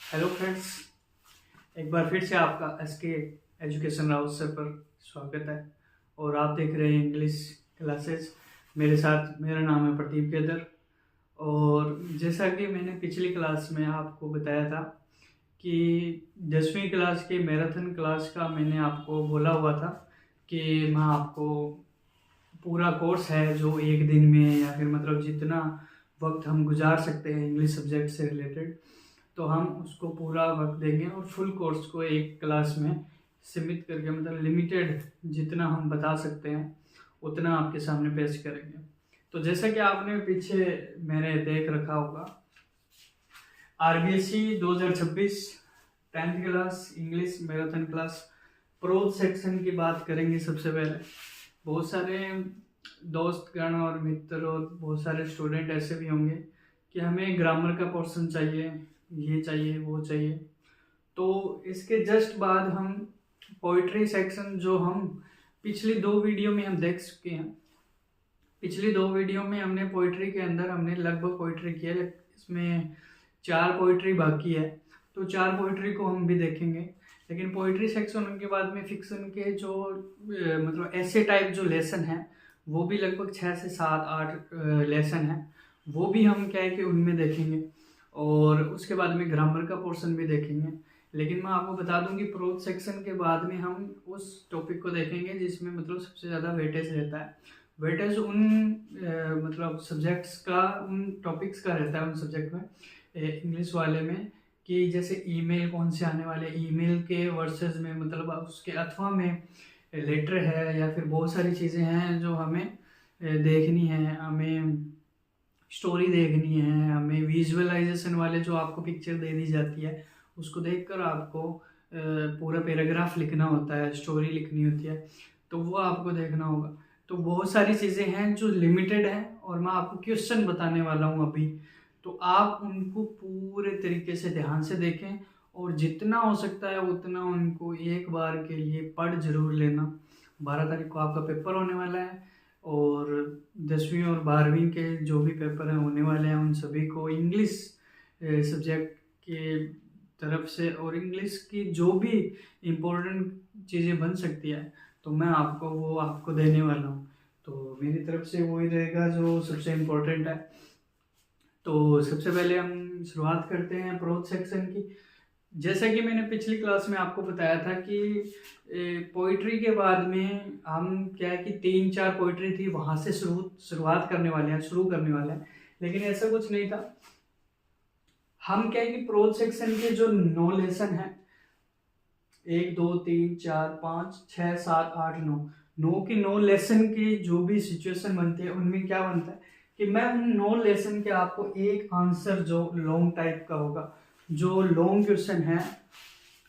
Hello friends, एक बार फिर से आपका एसके एजुकेशन हाउस पर स्वागत है। और आप देख रहे हैं इंग्लिश क्लासेस। मेरा नाम है प्रदीप केदर। और जैसा कि मैंने पिछली क्लास में आपको बताया था कि 10वीं क्लास के मैराथन क्लास का मैंने आपको बोला हुआ था कि मैं आपको पूरा कोर्स है जो एक दिन में या फिर मतलब जितना वक्त हम गुजार सकते हैं इंग्लिश सब्जेक्ट से रिलेटेड, तो हम उसको पूरा वक्त देंगे और फुल कोर्स को एक क्लास में सीमित करके मतलब लिमिटेड जितना हम बता सकते हैं उतना आपके सामने पेश करेंगे। तो जैसा कि आपने पीछे मैंने देख रखा होगा, RBSC 2026 10th class English marathon class pros section की बात करेंगे। सबसे पहले बहुत सारे दोस्तगण और मित्र और बहुत सारे स्टूडेंट ऐसे भी होंगे कि हमें ग्रामर का पोर्शन चाहिए, ये चाहिए, वो चाहिए। तो इसके जस्ट बाद हम पोइट्री सेक्शन जो हम पिछली दो वीडियो में हम देख चुके हैं। पिछली दो वीडियो में हमने पोइट्री के अंदर हमने लगभग पोइट्री किया, इसमें 4 पोइट्री बाकी है। तो 4 पोइट्री को हम भी देखेंगे। लेकिन पोइट्री सेक्शन उनके बाद में फिक्शन के जो मतलब ऐसे टाइप जो लेसन है वो भी लगभग 6 से 7 8 लेसन है, वो भी हम क्या है कि उनमें देखेंगे। और उसके बाद में ग्रामर का पोर्शन भी देखेंगे। लेकिन मैं आपको बता दूं कि प्रोज सेक्शन के बाद में हम उस टॉपिक को देखेंगे जिसमें मतलब सबसे ज़्यादा वेटेज रहता है। वेटेज उन मतलब सब्जेक्ट्स का, उन टॉपिक्स का रहता है उन सब्जेक्ट में, इंग्लिश वाले में, कि जैसे ईमेल कौन से आने वाले, ईमेल के वर्सेस में मतलब उसके अथवा में लेटर है, या फिर बहुत सारी चीज़ें हैं जो हमें देखनी है, हमें स्टोरी देखनी है, हमें विजुअलाइजेशन वाले जो आपको पिक्चर दे दी जाती है उसको देखकर आपको पूरा पैराग्राफ लिखना होता है, स्टोरी लिखनी होती है, तो वो आपको देखना होगा। तो बहुत सारी चीज़ें हैं जो लिमिटेड हैं और मैं आपको क्वेश्चन बताने वाला हूँ अभी। तो आप उनको पूरे तरीके से ध्यान से देखें और जितना हो सकता है उतना उनको एक बार के लिए पढ़ जरूर लेना। 12 तारीख को आपका पेपर होने वाला है और 10वीं और 12वीं के जो भी पेपर हैं होने वाले हैं उन सभी को इंग्लिश सब्जेक्ट के तरफ से और इंग्लिश की जो भी इम्पोर्टेंट चीज़ें बन सकती है तो मैं आपको वो आपको देने वाला हूँ। तो मेरी तरफ से वही रहेगा जो सबसे इम्पोर्टेंट है। तो सबसे पहले हम शुरुआत करते हैं प्रोज सेक्शन की। जैसा कि मैंने पिछली क्लास में आपको बताया था कि पोइट्री के बाद में हम क्या है कि 3-4 पोइट्री थी वहाँ से शुरुआत करने वाले हैं, शुरू करने वाले हैं। लेकिन ऐसा कुछ नहीं था। हम क्या है कि प्रोज सेक्शन के जो 9 लेसन है, 1 2 3 4 5 6 7 8 9 के 9 लेसन की जो भी सिचुएशन बनती है उनमें क्या बनता है कि मैं उन 9 लेसन के आपको एक आंसर जो लॉन्ग टाइप का होगा, जो लॉन्ग क्वेश्चन है,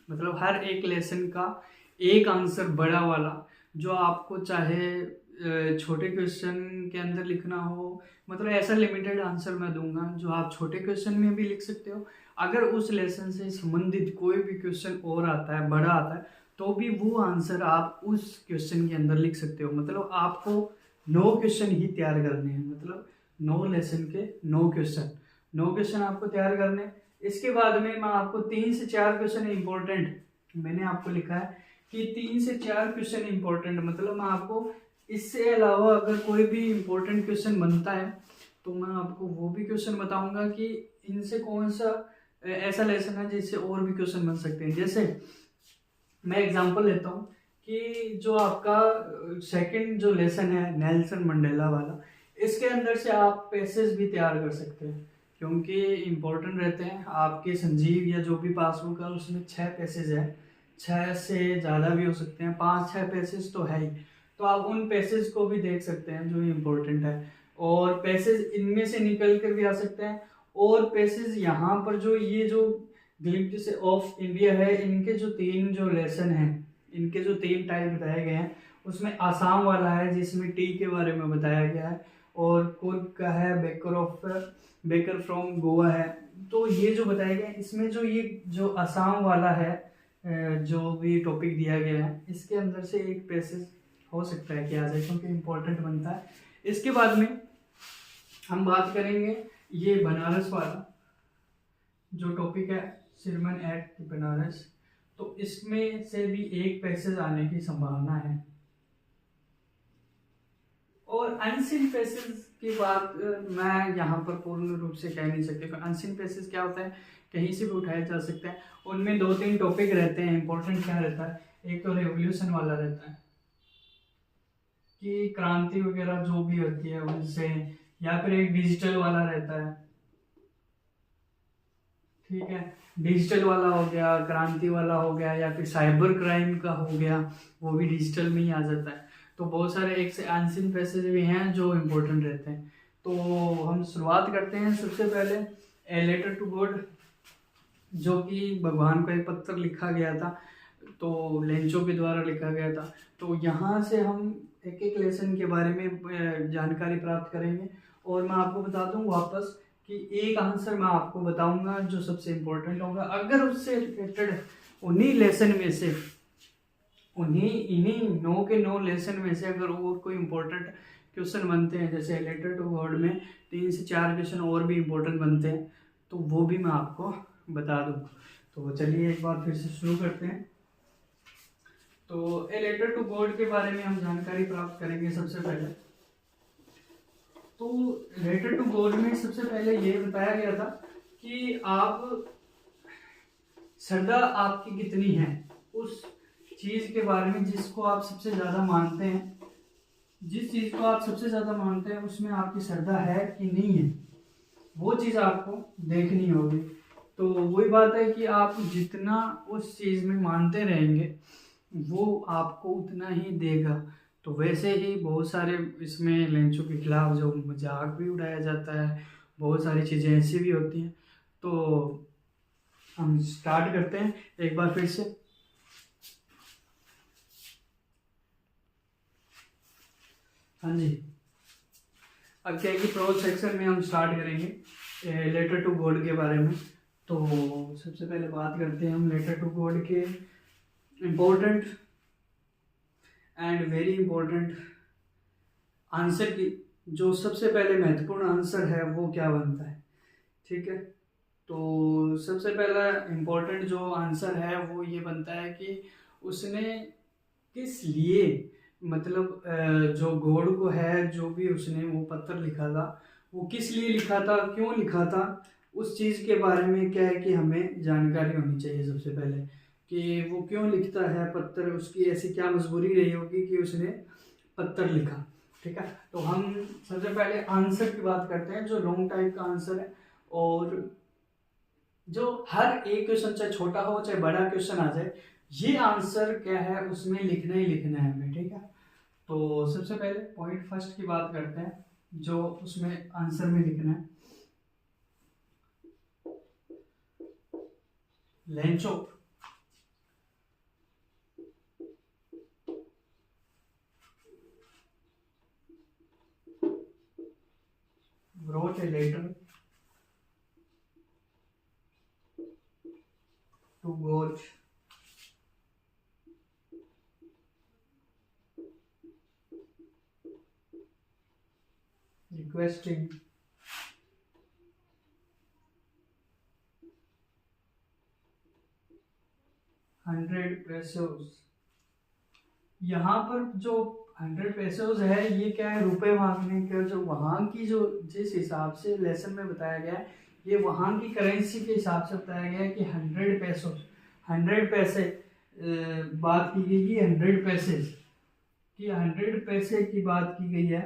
मतलब हर एक लेसन का एक आंसर बड़ा वाला, जो आपको चाहे छोटे क्वेश्चन के अंदर लिखना हो, मतलब ऐसा लिमिटेड आंसर मैं दूंगा जो आप छोटे क्वेश्चन में भी लिख सकते हो। अगर उस लेसन से संबंधित कोई भी क्वेश्चन और आता है, बड़ा आता है, तो भी वो आंसर आप उस क्वेश्चन के अंदर लिख सकते हो। मतलब आपको 9 क्वेश्चन ही तैयार करने हैं, मतलब 9 लेसन के 9 क्वेश्चन आपको तैयार करने हैं। इसके बाद में मैं आपको 3 से 4 क्वेश्चन इंपॉर्टेंट, मैंने आपको लिखा है कि 3 से 4 क्वेश्चन इंपॉर्टेंट, मतलब मैं आपको इससे अलावा अगर कोई भी इंपॉर्टेंट क्वेश्चन बनता है तो मैं आपको वो भी क्वेश्चन बताऊंगा कि इनसे कौन सा ऐसा लेसन है जिससे और भी क्वेश्चन बन सकते हैं। जैसे मैं एग्जांपल लेता हूँ कि जो आपका सेकंड जो लेसन है नेल्सन मंडेला वाला, इसके अंदर से आप पैसेज भी तैयार कर सकते हैं क्योंकि इम्पोर्टेंट रहते हैं। आपके संजीव या जो भी पासबुक है उसमें 6 पैसेज है, 6 से ज़्यादा भी हो सकते हैं, 5-6 पैसेज तो है ही। तो आप उन पैसेज को भी देख सकते हैं जो इम्पोर्टेंट है, और पैसेज इनमें से निकल कर भी आ सकते हैं। और पैसेज यहाँ पर जो ये जो ग्लिम्प्स ऑफ इंडिया है, इनके जो 3 जो लेसन हैं, इनके जो 3 टाइप बताए गए हैं, उसमें आसाम वाला है जिसमें टी के बारे में बताया गया है, और कुर्ग का है, बेकर फ्रॉम गोवा है। तो ये जो बताया गया है इसमें जो ये जो आसाम वाला है, जो भी टॉपिक दिया गया है इसके अंदर से एक पैसेज हो सकता है कि आ जाए क्योंकि इम्पोर्टेंट बनता है। इसके बाद में हम बात करेंगे ये बनारस वाला जो टॉपिक है, सिरमन एट बनारस। तो इसमें से भी एक पैसेज आने की संभावना है। और अनसीन पैसेज की बात मैं यहाँ पर पूर्ण रूप से कह नहीं सकती। अनसीन पैसेज क्या होता है, कहीं से भी उठाया जा सकता है। उनमें 2-3 टॉपिक रहते हैं। इंपॉर्टेंट क्या रहता है, एक तो रेवोल्यूशन वाला रहता है कि क्रांति वगैरह जो भी होती है उनसे, या फिर एक डिजिटल वाला रहता है। ठीक है, डिजिटल वाला हो गया, क्रांति वाला हो गया, या फिर साइबर क्राइम का हो गया, वो भी डिजिटल में ही आ जाता है। तो बहुत सारे एक से अनसीन पैसेज भी हैं जो इम्पोर्टेंट रहते हैं। तो हम शुरुआत करते हैं सबसे पहले ए लेटर टू गॉड, जो कि भगवान को एक पत्र लिखा गया था, तो लेंचो के द्वारा लिखा गया था। तो यहाँ से हम एक एक लेसन के बारे में जानकारी प्राप्त करेंगे। और मैं आपको बता दूं वापस कि एक आंसर मैं आपको बताऊंगा जो सबसे इम्पोर्टेंट होगा। अगर उससे रिलेटेड उन्हीं लेसन में से, इन्हीं 9 के 9 लेसन में से अगर और कोई इम्पोर्टेंट क्वेश्चन बनते हैं, जैसे लेटर टू गॉड में 3 से 4 क्वेश्चन और भी इम्पोर्टेंट बनते हैं, तो वो भी मैं आपको बता दूँ। तो चलिए एक बार फिर से शुरू करते हैं। तो ए लेटर टू गॉड के बारे में हम जानकारी प्राप्त करेंगे सबसे पहले। तो लेटर टू गॉड में सबसे पहले ये बताया गया था कि आप श्रद्धा आपकी कितनी है उस चीज के बारे में जिसको आप सबसे ज्यादा मानते हैं। जिस चीज को आप सबसे ज्यादा मानते हैं उसमें आपकी श्रद्धा है कि नहीं है, वो चीज आपको देखनी होगी। तो वही बात है कि आप जितना उस चीज में मानते रहेंगे वो आपको उतना ही देगा। तो वैसे ही बहुत सारे इसमें लेंचों के खिलाफ जो मजाक भी उड़ाया जाता है, बहुत सारी चीज़ें ऐसी भी होती हैं। तो हम स्टार्ट करते हैं एक बार फिर से। हाँ जी, अब क्या है कि प्रोज सेक्शन में हम स्टार्ट करेंगे लेटर टू गॉड के बारे में। तो सबसे पहले बात करते हैं हम लेटर टू गॉड के important and very important answer की। जो सबसे पहले महत्वपूर्ण आंसर है वो क्या बनता है, ठीक है। तो सबसे पहला इम्पोर्टेंट जो आंसर है वो ये बनता है कि उसने किस लिए, मतलब जो गॉड को है, जो भी उसने वो पत्र लिखा था वो किस लिए लिखा था, क्यों लिखा था, उस चीज़ के बारे में क्या है कि हमें जानकारी होनी चाहिए सबसे पहले कि वो क्यों लिखता है पत्र, उसकी ऐसी क्या मजबूरी रही होगी कि उसने पत्र लिखा। ठीक है, तो हम सबसे पहले आंसर की बात करते हैं जो लॉन्ग टाइप का आंसर है, और जो हर एक क्वेश्चन चाहे छोटा हो चाहे बड़ा क्वेश्चन आ जाए, ये आंसर क्या है उसमें लिखना ही लिखना है हमें। ठीक है, तो सबसे पहले पॉइंट फर्स्ट की बात करते हैं जो उसमें आंसर में लिखना है। Lencho wrote a letter to God requesting $100। यहाँ पर जो $100 है ये क्या है, रुपए मांगने का, जो वहाँ की जो जिस हिसाब से लेसन में बताया गया है ये वहाँ की करेंसी के हिसाब से बताया गया है कि 100 पैसे बात की गई कि 100 पैसे की 100 पैसे की बात की गई है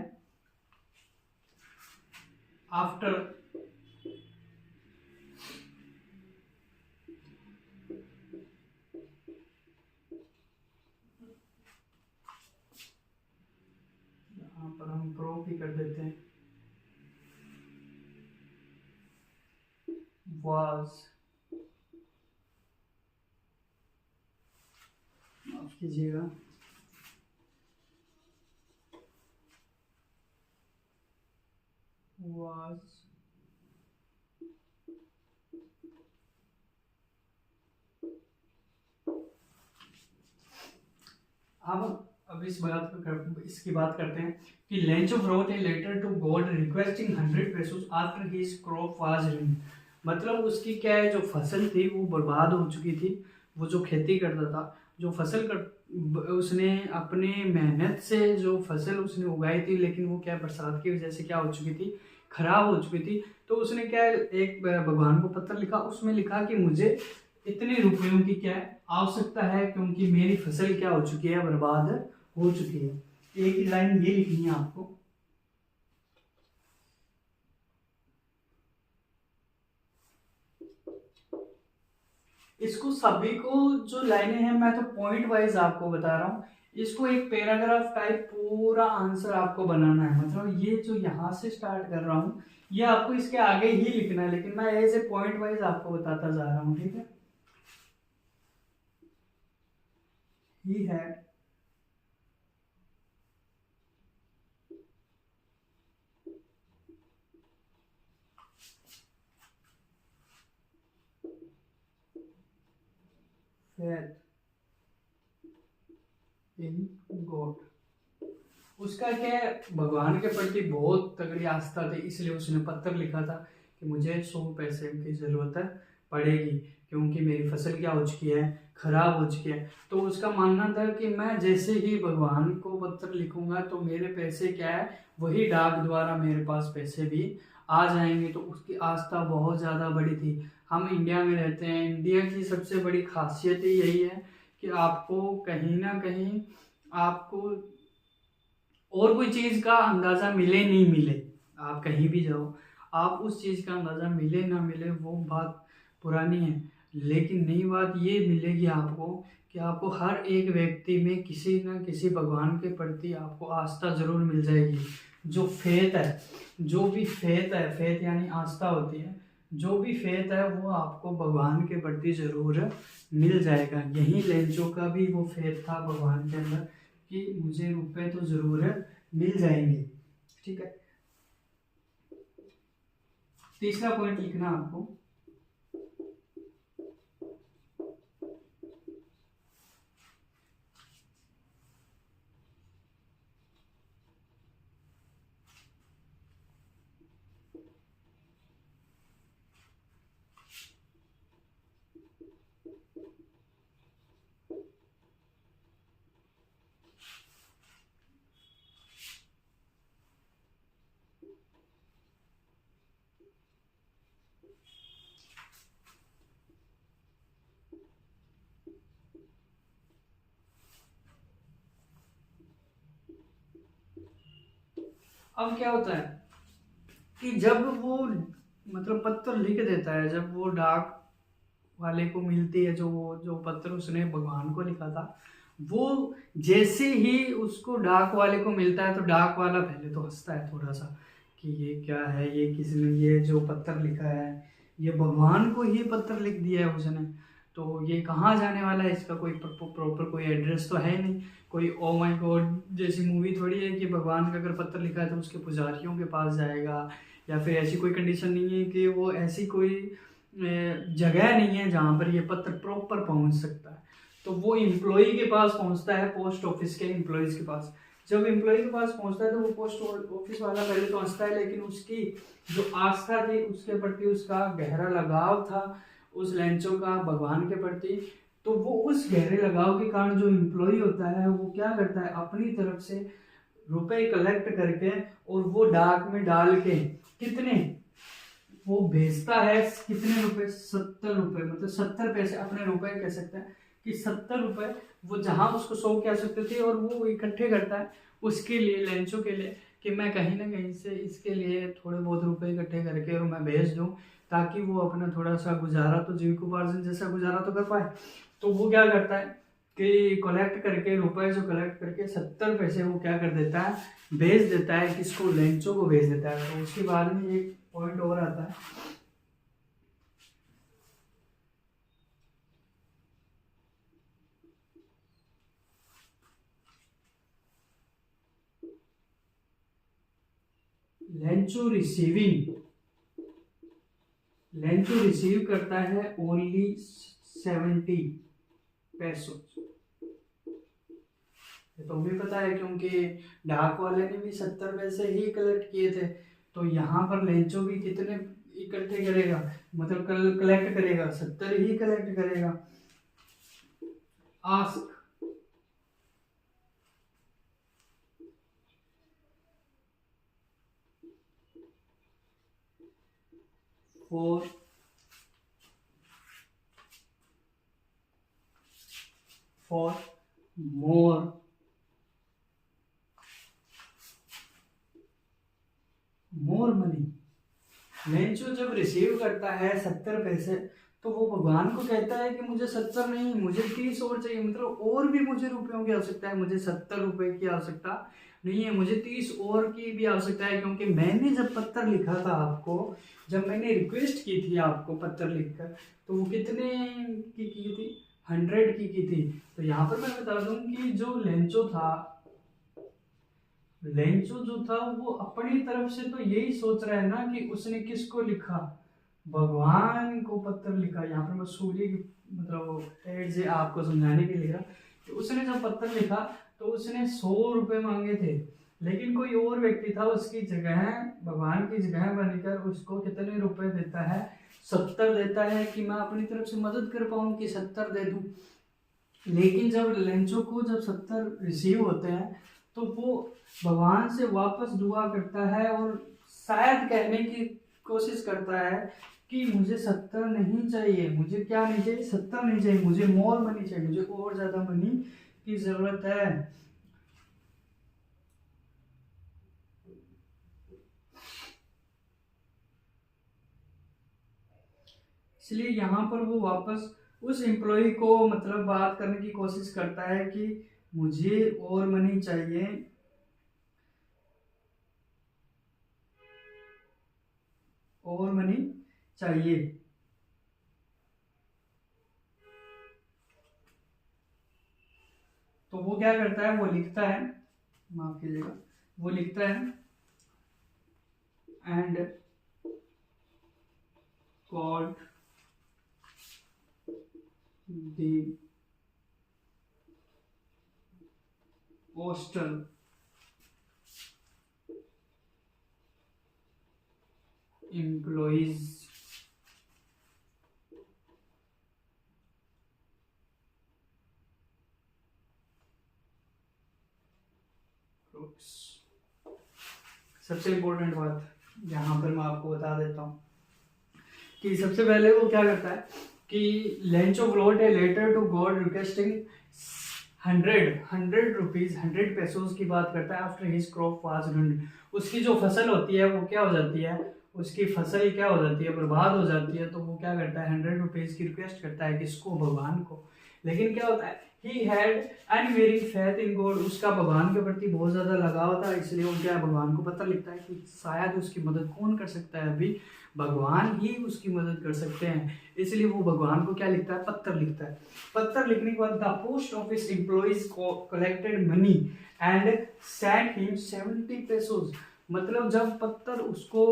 आफ्टर पर हम प्रूफ भी कर देते हैं was, माफ कीजिएगा, was अब इसकी बात करते हैं कि Lencho wrote a letter to God requesting $100 after his crop was ruined। मतलब उसकी क्या है, जो फसल थी वो बर्बाद हो चुकी थी। वो जो खेती करता था, जो फसल कर उसने अपने मेहनत से जो फसल उसने उगाई थी, लेकिन वो क्या बरसात की वजह से क्या हो चुकी थी, खराब हो चुकी थी। तो उसने क्या है, एक भगवान को पत्र लिखा, उसमें लिखा कि मुझे इतने रुपयों की क्या है आवश्यकता है, क्योंकि मेरी फसल क्या हो चुकी है, बर्बाद हो चुकी है। एक ही लाइन ये लिखनी है आपको। इसको सभी को जो लाइनें हैं, मैं तो पॉइंट वाइज आपको बता रहा हूँ। इसको एक पैराग्राफ टाइप पूरा आंसर आपको बनाना है। मतलब ये जो यहाँ से स्टार्ट कर रहा हूँ, ये आपको इसके आगे ही लिखना है, लेकिन मैं ऐसे पॉइंट वाइज आपको बताता जा रहा हूँ। ठीक है, ही है faith इन गॉड। उसका क्या है, भगवान के प्रति बहुत तगड़ी आस्था थी, इसलिए उसने पत्र लिखा था कि मुझे 100 पैसे की जरूरत पड़ेगी, क्योंकि मेरी फसल क्या हो चुकी है, खराब हो चुकी है। तो उसका मानना था कि मैं जैसे ही भगवान को पत्र लिखूंगा तो मेरे पैसे क्या है, वही डाक द्वारा मेरे पास पैसे भी आ जाएंगे। तो उसकी आस्था बहुत ज़्यादा बड़ी थी। हम इंडिया में रहते हैं, इंडिया की सबसे बड़ी खासियत ही यही है कि आपको कहीं ना कहीं आपको और कोई चीज़ का अंदाज़ा मिले नहीं मिले, आप कहीं भी जाओ, आप उस चीज़ का अंदाज़ा मिले ना मिले वो बात पुरानी है। लेकिन नई बात ये मिलेगी आपको कि आपको हर एक व्यक्ति में किसी न किसी भगवान के प्रति आपको आस्था जरूर मिल जाएगी। जो फेथ है, जो भी फेथ है, फेथ यानी आस्था होती है, जो भी फेथ है वो आपको भगवान के प्रति जरूर मिल जाएगा। यही लेंचो का भी वो फेथ था भगवान के अंदर कि मुझे रुपए तो जरूर मिल जाएंगे। ठीक है, तीसरा पॉइंट लिखना आपको। अब क्या होता है कि जब वो मतलब पत्र लिख देता है, जब वो डाक वाले को मिलती है, जो पत्र उसने भगवान को लिखा था, वो जैसे ही उसको डाक वाले को मिलता है तो डाक वाला पहले तो हंसता है थोड़ा सा कि ये क्या है, ये किसने ये जो पत्र लिखा है, ये भगवान को ही पत्र लिख दिया है उसने, तो ये कहाँ जाने वाला है, इसका कोई प्रॉपर कोई एड्रेस तो है नहीं। कोई ओ माय गॉड जैसी मूवी थोड़ी है कि भगवान का अगर पत्र लिखा है तो उसके पुजारियों के पास जाएगा, या फिर ऐसी कोई कंडीशन नहीं है कि वो ऐसी कोई जगह नहीं है जहाँ पर ये पत्र प्रॉपर पहुँच सकता है। तो वो इम्प्लॉई के पास पहुँचता है, पोस्ट ऑफिस के इम्प्लॉयज़ के पास। जब इम्प्लॉय के पास पहुँचता है तो वो पोस्ट ऑफिस वाला पहले तो हंसता है, लेकिन उसकी जो आस्था थी उसके प्रति, उसका गहरा लगाव था उस लेंचो का भगवान के प्रति, तो वो उस गहरे लगाव के कारण जो इम्प्लॉय होता है वो क्या करता है, अपनी तरफ से रुपए कलेक्ट करके और वो डाक में डाल के कितने वो भेजता है, कितने रुपए, 70 रुपए, मतलब 70 पैसे, अपने रुपए कह सकते हैं कि 70 रुपए वो जहां उसको 100 कह सकते थे, और वो इकट्ठे करता है उसके लिए, लेंचो के लिए, कि मैं कहीं ना कहीं से इसके लिए थोड़े बहुत रुपए इकट्ठे करके और मैं भेज दूं, ताकि वो अपना थोड़ा सा गुजारा तो जीविकोपार्जन जैसा गुजारा तो कर पाए। तो वो क्या करता है कि कलेक्ट करके रुपए जो कलेक्ट करके 70 पैसे वो क्या कर देता है, भेज देता है, किसको, लेंचो को भेज देता है। तो उसके बाद में एक पॉइंट और आता है, लेंचो रिसीविंग, लेंचो रिसीव करता है ओनली 70 पैसों। ये तो भी पता है क्योंकि डाक वाले ने भी 70 पैसे ही कलेक्ट किए थे। तो यहाँ पर लेंचो भी कितने इकट्ठे करेगा, मतलब कलेक्ट करेगा, 70 ही कलेक्ट करेगा। Ask for more money. Lencho जब रिसीव करता है 70 पैसे, तो वो भगवान को कहता है कि मुझे 70 नहीं, मुझे 30 और चाहिए, मतलब और भी मुझे रुपयों की आवश्यकता है, मुझे 70 रुपए की आवश्यकता नहीं है, मुझे 30 और की भी आवश्यकता है। क्योंकि मैंने जब पत्र लिखा था आपको, जब मैंने रिक्वेस्ट की थी आपको पत्र लिखकर, तो वो कितने की थी? 100 की थी। तो यहाँ पर मैं बता दूं कि जो लेंचो जो था वो अपनी तरफ से तो यही सोच रहा है ना कि उसने किसको लिखा, भगवान को पत्र लिखा। यहाँ पर मैं सूर्य की मतलब एड से आपको समझाने के लिए लिखा कि उसने जब पत्र लिखा तो उसने 100 रुपए मांगे थे, लेकिन कोई और व्यक्ति था उसकी जगह, भगवान की जगह बनकर उसको कितने रुपए देता है? 70 देता है कि मैं अपनी तरफ से मदद कर पाऊँ कि 70 दे दूँ। लेकिन जब लेंचो को जब 70 रिसीव होते हैं तो वो भगवान से वापस दुआ करता है और शायद कहने की कोशिश करता है कि मुझे 70 नहीं चाहिए, मुझे क्या नहीं चाहिए? 70 नहीं चाहिए, मुझे मोर मनी चाहिए, मुझे और ज्यादा मनी की जरूरत है। इसलिए यहाँ पर वो वापस उस एम्प्लॉय को मतलब बात करने की कोशिश करता है कि मुझे और मनी चाहिए, और मनी चाहिए। तो वो क्या करता है? वो लिखता है, माफ कीजिएगा, वो लिखता है and called the postal employees सबसे इंपॉर्टेंट बात यहाँ पर मैं आपको बता देता हूँ कि सबसे पहले वो क्या करता है कि Lencho wrote a letter to God requesting 100 rupees 100 पैसों की बात करता है। आफ्टर हिज क्रॉप वाज रुइन्ड, उसकी जो फसल होती है वो क्या हो जाती है? उसकी फसल क्या हो जाती है? बर्बाद हो जाती है। तो वो क्या करता है? 100 रुपीज की रिक्वेस्ट करता है, किसको? भगवान को। लेकिन क्या होता है? He had unvarying faith in God, उसका भगवान के प्रति बहुत ज्यादा लगाव था, इसलिए वो क्या भगवान को पत्र लिखता है कि शायद उसकी मदद कौन कर सकता है? अभी भगवान ही उसकी मदद कर सकते हैं। इसलिए वो भगवान को क्या लिखता है? पत्र लिखता है। पत्र लिखने के बाद the post office employees collected money and sent him 70 pesos, मतलब जब पत्र उसको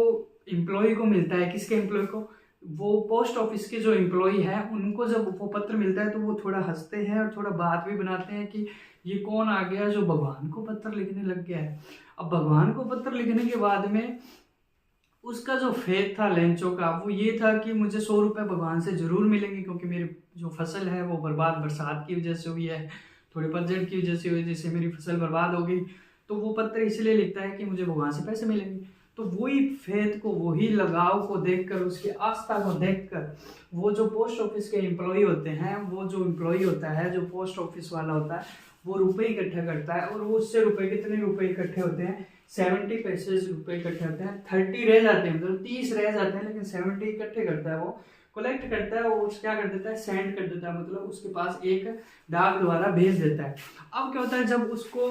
एम्प्लॉय को मिलता है, किसके एम्प्लॉय को? वो पोस्ट ऑफिस के जो एम्प्लॉय हैं उनको जब वो पत्र मिलता है तो वो थोड़ा हंसते हैं और थोड़ा बात भी बनाते हैं कि ये कौन आ गया जो भगवान को पत्र लिखने लग गया है। अब भगवान को पत्र लिखने के बाद में उसका जो फेथ था लेंचो का, वो ये था कि मुझे 100 रुपये भगवान से जरूर मिलेंगे, क्योंकि मेरी जो फसल है वो बर्बाद बरसात की वजह से हुई है, थोड़ी पतझड़ की वजह से हुई, जिससे मेरी फसल बर्बाद हो गई। तो वो पत्र इसलिए लिखता है कि मुझे भगवान से पैसे मिलेंगे। तो वही फेथ को, वही लगाव को देखकर, उसकी आस्था को देखकर वो जो पोस्ट ऑफिस के एम्प्लॉय होते हैं, वो जो एम्प्लॉय होता है, जो पोस्ट ऑफिस वाला होता है, वो रुपए इकट्ठा करता है। और वो उससे रुपए, कितने रुपए इकट्ठे होते हैं? 70 पैसे रुपए इकट्ठे होते हैं। 30 रह जाते हैं, मतलब 30 रह जाते हैं, लेकिन 70 इकट्ठे करता है, वो कलेक्ट करता है और क्या कर देता है? सेंड कर देता है, मतलब उसके पास एक डाक द्वारा भेज देता है। अब क्या होता है? जब उसको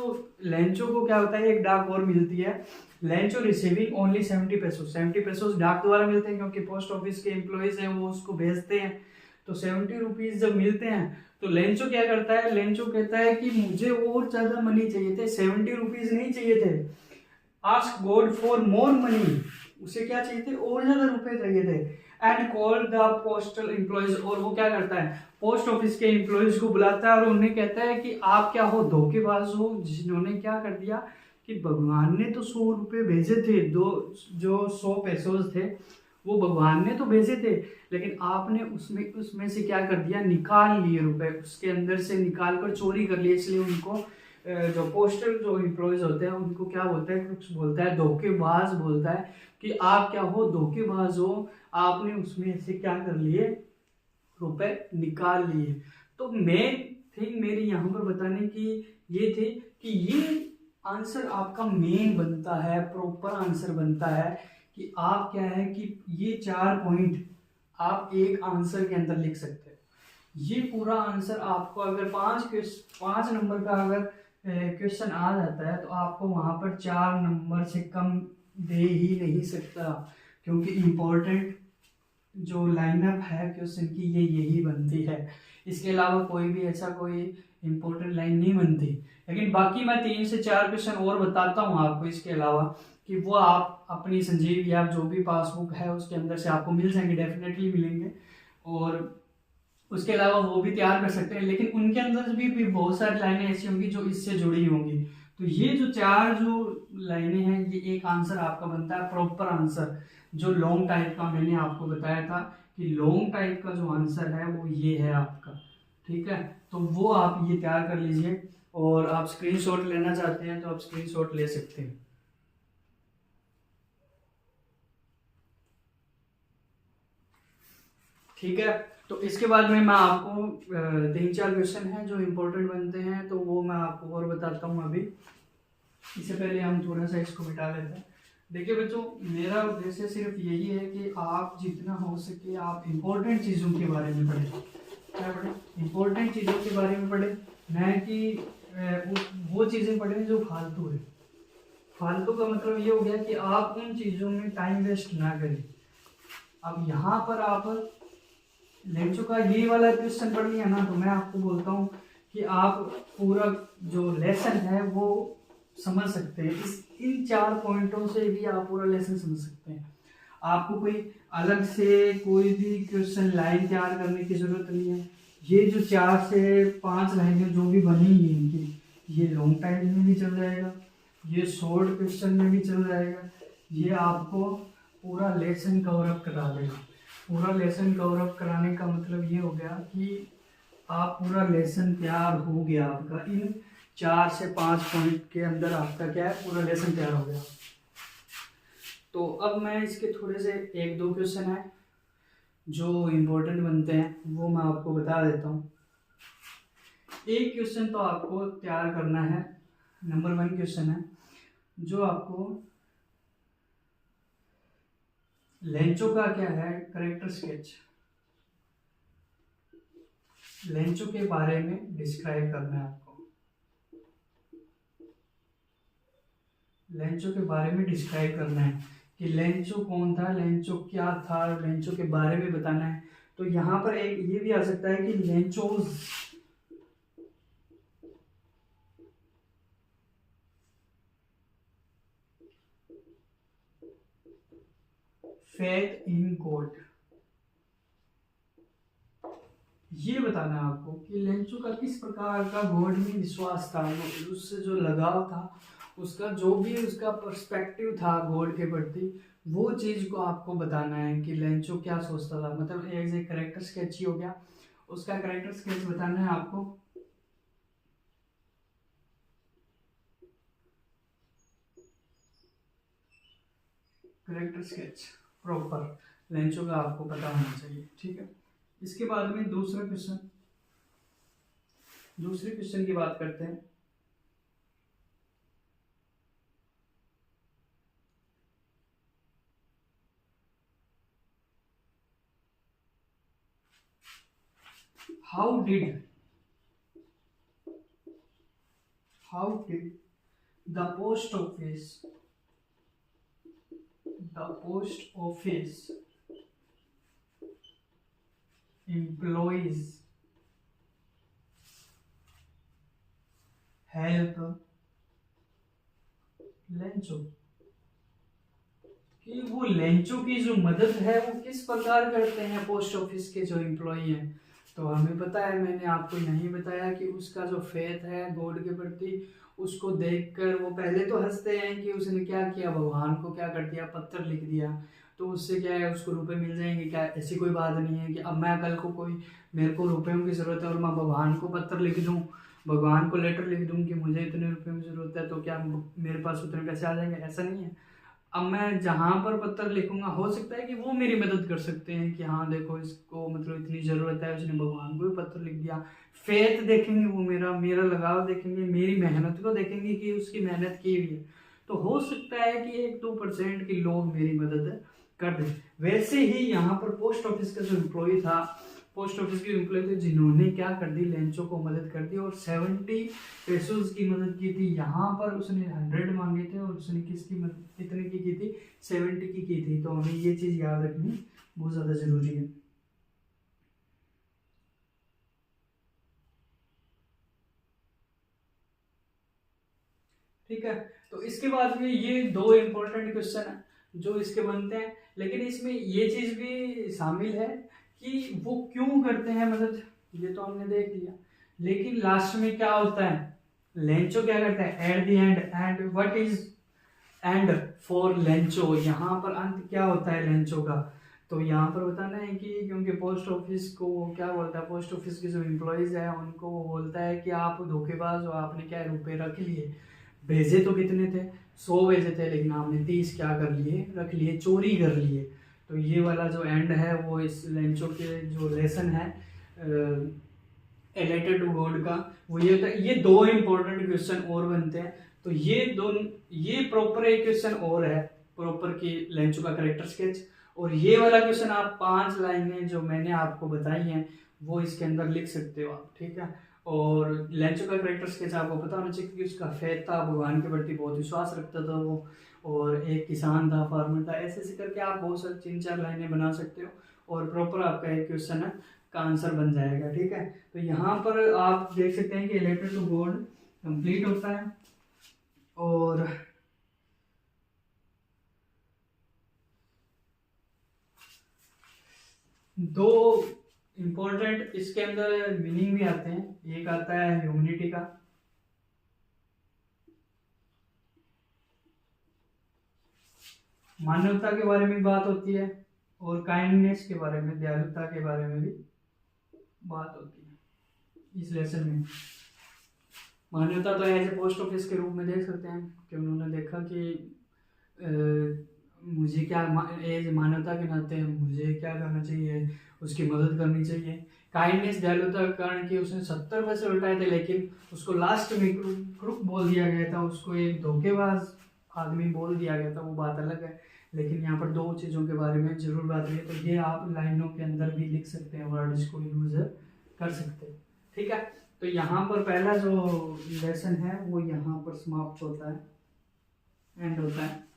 लेंचो को क्या होता है? एक डाक और मिलती है। Lencho receiving only 70 pesos, 70 pesos डाक द्वारा मिलते हैं, क्योंकि पोस्ट ऑफिस के एम्प्लॉइज हैं वो उसको भेजते हैं। तो 70 रुपीज जब मिलते हैं तो लेंचो क्या करता है? लेंचो कहता है कि मुझे और ज्यादा मनी चाहिए थे, 70 रुपीज नहीं चाहिए थे। Ask God for more money, उसे क्या चाहिए थे? और ज्यादा रुपए चाहिए थे। And call the postal employees, और वो क्या करता है? पोस्ट ऑफिस के एम्प्लॉइज को बुलाता है और उन्हें कहता है कि आप क्या हो? धोखेबाज हो, जिन्होंने क्या कर दिया कि भगवान ने तो 100 रुपये भेजे थे, जो 100 पैसों थे वो भगवान ने तो भेजे थे, लेकिन आपने उसमें उसमें से क्या कर दिया, निकाल लिए रुपए, उसके अंदर से निकाल कर चोरी कर लिए। इसलिए उनको जो पोस्टल जो एम्प्लॉयज होते हैं उनको क्या बोलता है, कुछ बोलता है धोखेबाज बोलता है कि आप क्या हो, धोखेबाज हो, आपने उसमें से क्या कर लिए, रुपए निकाल लिए। तो मेन थिंग मेरी यहाँ पर बताने की ये थी कि ये आंसर आपका मेन बनता है, प्रॉपर आंसर बनता है कि आप क्या है कि ये 4 पॉइंट आप एक आंसर के अंदर लिख सकते हैं। ये पूरा आंसर आपको अगर 5 नंबर का अगर क्वेश्चन आ जाता है तो आपको वहां पर 4 नंबर से कम दे ही नहीं सकता, क्योंकि इम्पोर्टेंट जो लाइनअप है क्वेश्चन की ये यही बनती है। इसके अलावा कोई भी ऐसा कोई इम्पोर्टेंट लाइन नहीं बनती। लेकिन बाकी मैं 3 से 4 क्वेश्चन और बताता हूँ आपको इसके अलावा, कि वो आप अपनी संजीव या जो भी पासबुक है उसके अंदर से आपको मिल जाएंगे, डेफिनेटली मिलेंगे। और उसके अलावा वो भी तैयार कर सकते हैं, लेकिन उनके अंदर भी बहुत सारी लाइनें ऐसी होंगी जो इससे जुड़ी होंगी। तो ये जो 4 जो लाइनें हैं ये एक आंसर आपका बनता है, प्रॉपर आंसर। जो लॉन्ग टाइप का मैंने आपको बताया था कि लॉन्ग टाइप का जो आंसर है वो ये है आपका, ठीक है। तो वो आप ये तैयार कर लीजिए, और आप स्क्रीनशॉट लेना चाहते हैं तो आप स्क्रीनशॉट ले सकते हैं, ठीक है। तो इसके बाद में मैं आपको 3-4 क्वेश्चन हैं जो इम्पोर्टेंट बनते हैं, तो वो मैं आपको और बताता हूँ अभी। इससे पहले हम थोड़ा सा इसको मिटा लेते हैं। देखिए बच्चों, मेरा उद्देश्य सिर्फ यही है कि आप जितना हो सके आप इम्पोर्टेंट चीज़ों के बारे में पढ़ें। क्या पढ़ें? इम्पोर्टेंट चीज़ों के बारे में पढ़ें, न कि वो चीज़ें पढ़ें जो फालतू है। फालतू का मतलब ये हो गया कि आप उन चीज़ों में टाइम वेस्ट ना करें। अब यहाँ पर आप लेक्चर का ये वाला क्वेश्चन पढ़ लिया ना, तो मैं आपको बोलता हूँ कि आप पूरा जो लेसन है वो समझ सकते हैं। इन 4 पॉइंटों से भी आप पूरा लेसन समझ सकते हैं। आपको कोई अलग से कोई भी क्वेश्चन लाइन तैयार करने की जरूरत नहीं है। ये जो 4 से 5 लाइनें जो भी बनी है इनकी, ये लॉन्ग टाइम में भी चल जाएगा, ये शॉर्ट क्वेश्चन में भी चल जाएगा, ये आपको पूरा लेसन कवर अप करा देगा। पूरा लेसन कवर अप कराने का मतलब ये हो गया कि आप पूरा लेसन तैयार हो गया आपका, इन 4 से 5 पॉइंट के अंदर आपका क्या है, पूरा लेसन तैयार हो गया। तो अब मैं इसके थोड़े से 1-2 क्वेश्चन है जो इम्पोर्टेंट बनते हैं वो मैं आपको बता देता हूँ। एक क्वेश्चन तो आपको तैयार करना है, नंबर 1 क्वेश्चन है जो आपको लेंचो का क्या है, करेक्टर स्केच, लेंचो के बारे में डिस्क्राइब करना है आपको। लेंचो के बारे में डिस्क्राइब करना है कि लेंचो कौन था, लेंचो क्या था, लेंचो के बारे में बताना है। तो यहाँ पर एक ये भी आ सकता है कि लेंचोज फेथ इन गॉड, ये बताना है आपको कि लेंचो का किस प्रकार का गॉड में विश्वास था, उससे जो लगाव था, उसका जो भी उसका पर्सपेक्टिव था गॉड के प्रति, वो चीज को आपको बताना है कि लेंचो क्या सोचता था। मतलब एक करेक्टर स्केच ही हो गया, उसका करेक्टर स्केच बताना है आपको। करेक्टर स्केच प्रॉपर लेंचो का आपको पता होना चाहिए, ठीक है। इसके बाद में दूसरे क्वेश्चन की बात करते हैं। How did the post office employees help Lencho, कि वो लेंचो की जो मदद है वो किस प्रकार करते हैं पोस्ट ऑफिस के जो एम्प्लॉई हैं। तो हमें पता है, मैंने आपको नहीं बताया कि उसका जो फेथ है गॉड के प्रति, उसको देखकर वो पहले तो हंसते हैं कि उसने क्या किया, भगवान को क्या कर दिया, पत्थर लिख दिया। तो उससे क्या है, उसको रुपए मिल जाएंगे क्या, ऐसी कोई बात नहीं है कि अब मैं कल को कोई मेरे को रुपयों की ज़रूरत है और मैं भगवान को पत्र लिख दूँ, भगवान को लेटर लिख दूँ कि मुझे इतने रुपयों की ज़रूरत है, तो क्या मेरे पास उतने पैसे आ जाएंगे? ऐसा नहीं है। अब मैं जहाँ पर पत्र लिखूंगा, हो सकता है कि वो मेरी मदद कर सकते हैं कि हाँ देखो इसको मतलब इतनी ज़रूरत है, उसने भगवान को भी पत्र लिख दिया। फेथ देखेंगे वो, मेरा मेरा लगाव देखेंगे, मेरी मेहनत को देखेंगे कि उसकी मेहनत की हुई है, तो हो सकता है कि 1-2% के लोग मेरी मदद कर दें। वैसे ही यहाँ पर पोस्ट ऑफिस का जो एम्प्लॉय था, पोस्ट ऑफिस के एम्प्लॉय थे जिन्होंने क्या कर दी, लेंचो को मदद कर दी और 70 पेसोस की मदद की थी। यहाँ पर उसने 100 मांगे थे और उसने किसकी मदद कितने की थी, 70 की थी। तो हमें ये चीज़ याद रखनी बहुत ज़्यादा ज़रूरी है। ठीक है, तो इसके बाद में ये 2 इम्पोर्टेंट क्वेश्चन है जो इसके बनते हैं, लेकिन इसमें ये चीज़ भी शामिल है कि वो क्यों करते हैं मदद, ये तो हमने देख लिया। लेकिन लास्ट में क्या होता है, लेंचो क्या करता है at the end, and what is and for Lencho, यहाँ पर अंत क्या होता है लेंचो का, तो यहाँ पर बताना है कि क्योंकि पोस्ट ऑफिस को वो क्या बोलता है, पोस्ट ऑफिस के जो एम्प्लॉयज़ है उनको वो बोलता है कि आप धोखेबाज हो, आपने क्या रुपए रख लिए, भेजे तो कितने थे, 100 भेजे थे, लेकिन आपने 30 क्या कर लिए, रख लिए, चोरी कर लिए। तो ये वाला जो एंड है वो इस लेंचो के जो लेसन है रिलेटेड टू गॉड का, वो ये होता है। ये 2 इंपॉर्टेंट क्वेश्चन और बनते हैं, तो ये प्रॉपर एक क्वेश्चन और है प्रॉपर की लेंचो का करेक्टर स्केच, और ये वाला क्वेश्चन आप 5 लाइनें जो मैंने आपको बताई हैं वो इसके अंदर लिख सकते हो आप, ठीक है। और लेंचो का करेक्टर स्केच आपको पता होना चाहिए कि उसका फेथ था, भगवान के प्रति बहुत विश्वास रखता था वो, और एक किसान था, फार्मर था, ऐसे ऐसे करके आप बहुत सारी 3-4 लाइनें बना सकते हो और प्रॉपर आपका एक क्वेश्चन है का आंसर बन जाएगा, ठीक है। तो यहाँ पर आप देख सकते हैं कि रिलेटेड टू गॉड कंप्लीट होता है, और दो इम्पोर्टेंट इसके अंदर मीनिंग भी आते हैं। एक आता है ह्यूमैनिटी का, मानवता के बारे में बात होती है, और काइंडनेस के बारे में, दयालुता के बारे में भी बात होती है इस लेसन में। मानवता तो एज ए पोस्ट ऑफिस के रूप में देख सकते हैं कि उन्होंने देखा कि मुझे क्या एज मानवता के नाते मुझे क्या करना चाहिए, उसकी मदद करनी चाहिए। काइंडनेस दयालुता के कारण कि उसने 70 पैसे उल्टाए थे, लेकिन उसको लास्ट में क्रुक बोल दिया गया था, उसको एक धोखेबाज आदमी बोल दिया गया था, वो बात अलग है। लेकिन यहाँ पर 2 चीज़ों के बारे में जरूर बात हुई है, तो ये आप लाइनों के अंदर भी लिख सकते हैं, वर्ड इसको यूज कर सकते हैं, ठीक है। तो यहाँ पर पहला जो लेसन है वो यहाँ पर समाप्त होता है, एंड होता है।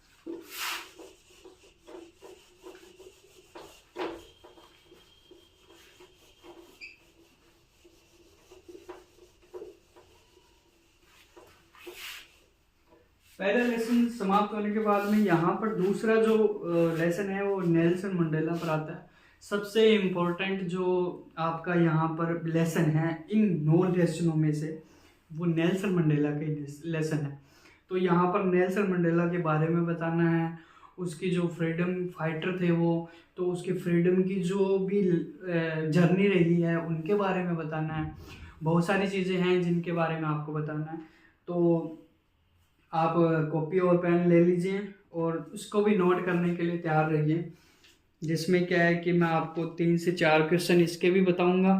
पहला लेसन समाप्त होने के बाद में यहाँ पर दूसरा जो लेसन है वो नेल्सन मंडेला पर आता है। सबसे इम्पोर्टेंट जो आपका यहाँ पर लेसन है इन 9 लेसनों में से, वो नेल्सन मंडेला का लेसन है। तो यहाँ पर नेल्सन मंडेला के बारे में बताना है, उसकी जो फ्रीडम फाइटर थे वो, तो उसकी फ्रीडम की जो भी जर्नी रही है उनके बारे में बताना है। बहुत सारी चीज़ें हैं जिनके बारे में आपको बताना है, तो आप कॉपी और पेन ले लीजिए और उसको भी नोट करने के लिए तैयार रहिए, जिसमें क्या है कि मैं आपको 3 से 4 क्वेश्चन इसके भी बताऊंगा